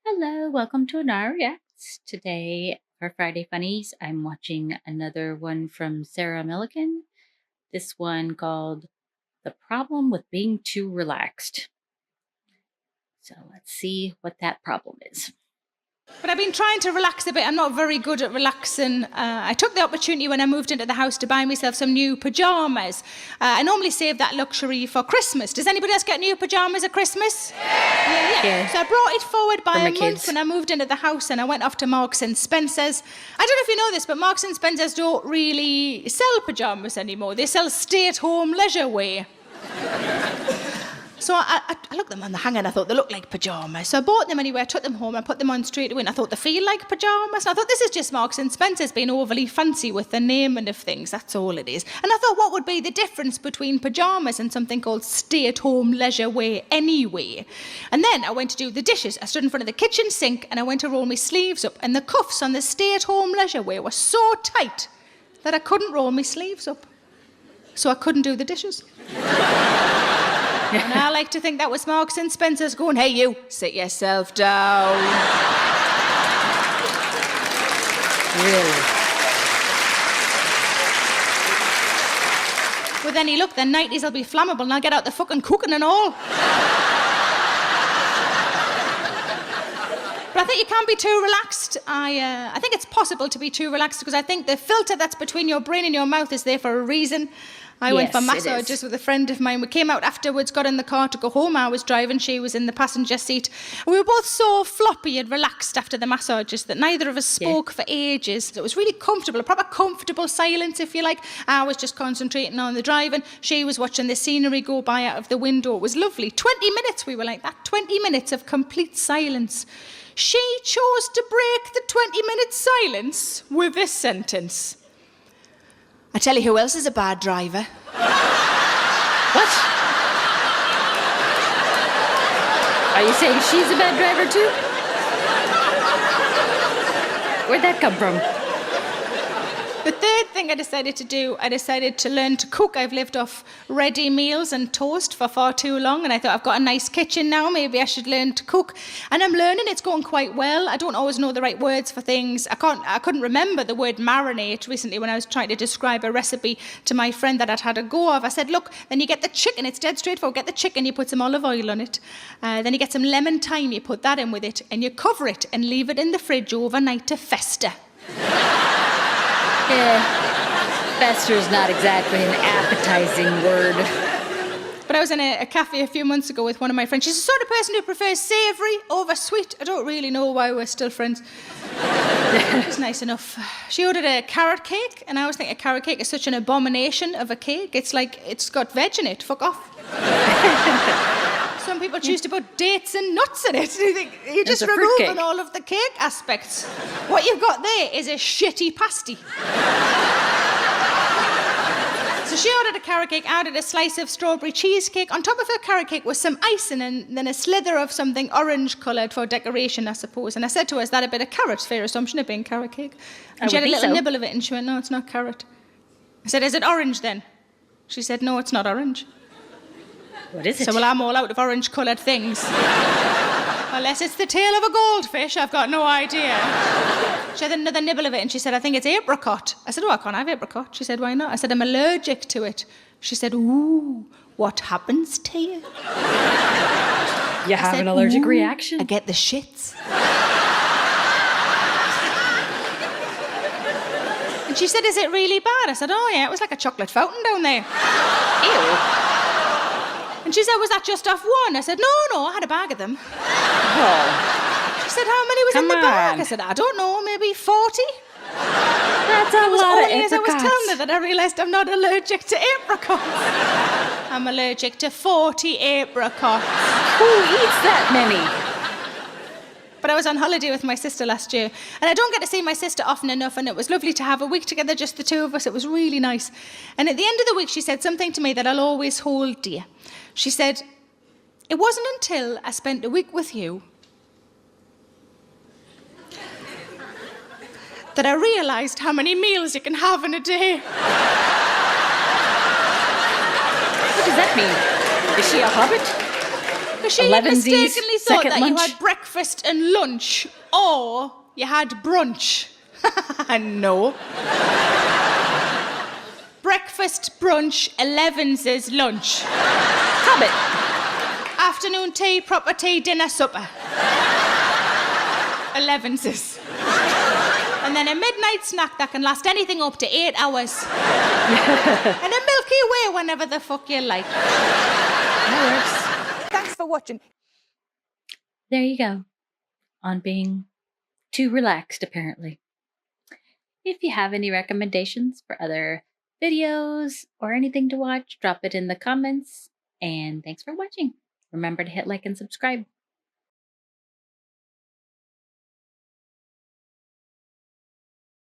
Hello, welcome to Ennara Reacts. Today, for Friday Funnies, I'm watching another one from Sarah Millican. This one called The Problem with Being Too Relaxed. So let's see what that problem is. But I've been trying to relax a bit. I'm not very good at relaxing. I took the opportunity when I moved into the house to buy myself some new pyjamas. I normally save that luxury for Christmas. Does anybody else get new pyjamas at Christmas? Yeah. So I brought it forward by a month when I moved into the house, and I went off to Marks and Spencer's. I don't know if you know this, but Marks and Spencer's don't really sell pyjamas anymore. They sell stay-at-home leisure wear. So I looked at them on the hanger and I thought they looked like pyjamas. So I bought them anyway, I took them home, I put them on straight away, and I thought they feel like pyjamas. And I thought this is just Marks and Spencer's being overly fancy with the naming of things, that's all it is. And I thought, what would be the difference between pyjamas and something called stay-at-home leisure wear anyway? And then I went to do the dishes. I stood in front of the kitchen sink and I went to roll my sleeves up, and the cuffs on the stay-at-home leisure wear were so tight that I couldn't roll my sleeves up. So I couldn't do the dishes. And I like to think that was Marks and Spencer's going, hey, you, sit yourself down. Really? With any luck, the 90s will be flammable and I'll get out the fucking cooking and all. But I think you can't be too relaxed. I think it's possible to be too relaxed because I think the filter that's between your brain and your mouth is there for a reason. I went for massages with a friend of mine. We came out afterwards, got in the car to go home. I was driving, she was in the passenger seat. We were both so floppy and relaxed after the massages that neither of us spoke for ages. It was really comfortable, a proper comfortable silence, if you like. I was just concentrating on the driving. She was watching the scenery go by out of the window. It was lovely. 20 minutes we were like that, 20 minutes of complete silence. She chose to break the 20-minute silence with this sentence. I tell you who else is a bad driver. What? Are you saying she's a bad driver too? Where'd that come from? The third thing I decided to do, I decided to learn to cook. I've lived off ready meals and toast for far too long, and I thought I've got a nice kitchen now, maybe I should learn to cook. And I'm learning, it's going quite well. I don't always know the right words for things. I couldn't remember the word marinate recently when I was trying to describe a recipe to my friend that I'd had a go of. I said, look, then you get the chicken, it's dead straightforward. Get the chicken, you put some olive oil on it. Then you get some lemon thyme, you put that in with it, and you cover it and leave it in the fridge overnight to fester. Yeah, fester's not exactly an appetizing word. But I was in a cafe a few months ago with one of my friends. She's the sort of person who prefers savoury over sweet. I don't really know why we're still friends. It's nice enough. She ordered a carrot cake, and I always think a carrot cake is such an abomination of a cake. It's like it's got veg in it. Fuck off. Some people choose to put dates and nuts in it. You're just removing all of the cake aspects. What you've got there is a shitty pasty. So she ordered a carrot cake, I ordered a slice of strawberry cheesecake. On top of her carrot cake was some icing and then a slither of something orange-coloured for decoration, I suppose. And I said to her, is that a bit of carrot? Fair assumption of being carrot cake. And she had a little nibble of it and she went, no, it's not carrot. I said, is it orange then? She said, no, it's not orange. What is it? So, well, I'm all out of orange-coloured things. Unless it's the tail of a goldfish, I've got no idea. She had another nibble of it and she said, I think it's apricot. I said, oh, I can't have apricot. She said, why not? I said, I'm allergic to it. She said, ooh, what happens to you? You have an allergic reaction? I get the shits. And she said, is it really bad? I said, oh, yeah, it was like a chocolate fountain down there. Ew. And she said, was that just off one? I said, no, I had a bag of them. Oh. She said, how many was in the bag? I said, I don't know, maybe 40? That's a lot of apricots. As I was telling her that I realised I'm not allergic to apricots. I'm allergic to 40 apricots. Who eats that many? But I was on holiday with my sister last year, and I don't get to see my sister often enough, and it was lovely to have a week together, just the two of us. It was really nice. And at the end of the week, she said something to me that I'll always hold dear. She said, it wasn't until I spent a week with you that I realised how many meals you can have in a day. What does that mean? Is she a hobbit? Because she had 11 Z's, mistakenly thought second that you lunch. had breakfast and lunch, or you had brunch. No. Breakfast, brunch, 11's is lunch. Habit. Afternoon tea, proper tea, dinner, supper. 11's is. And then a midnight snack that can last anything up to 8 hours. And a Milky Way whenever the fuck you like. That works. Thanks for watching. There you go. On being too relaxed, apparently. If you have any recommendations for other videos or anything to watch, drop it in the comments. And thanks for watching. Remember to hit like and subscribe.